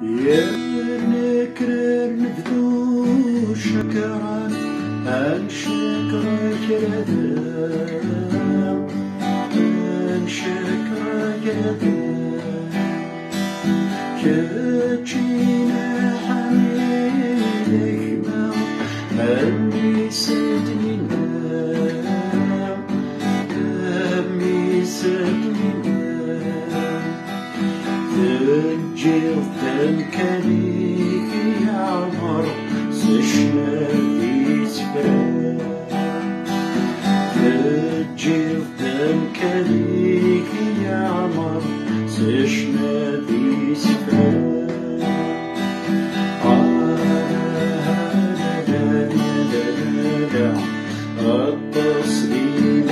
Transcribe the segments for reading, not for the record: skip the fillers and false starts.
يا نكرر نبدو شكرا شكرك رذا شكرك رذا كتشينا حميلك ما أمي سدنينا أمي سدنينا تجيل تمكنيك يا عمر سشنا في سفران تجيل تمكنيك يا عمر سشنا في سفران التصليل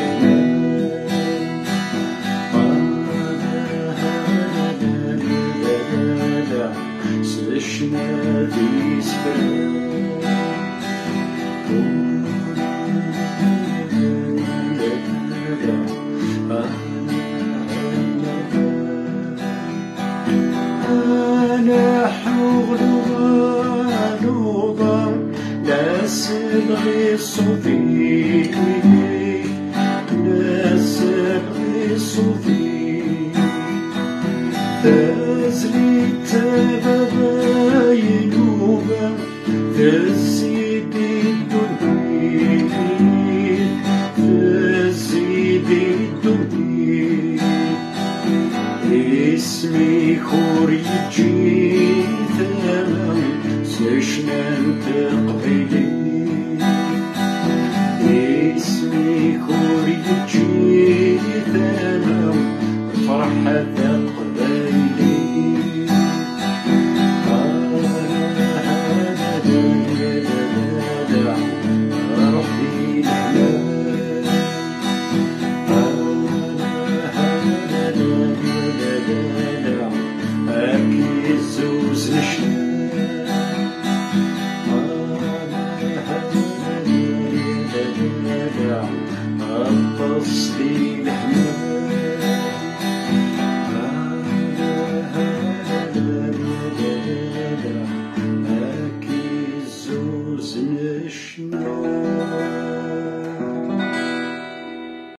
سشنا في سفران أنا حغل ونوضر لا سبغي صوفي لا سبغي صوفي تزلي تبغى ينوبة تزيد الدنيا تزيد الدنيا اسمي خوريجي ثمن سشنا تقبلي اسمي خوريجي ثمن فرحة تقبلي ربي أكيد زوز نشنا التصليل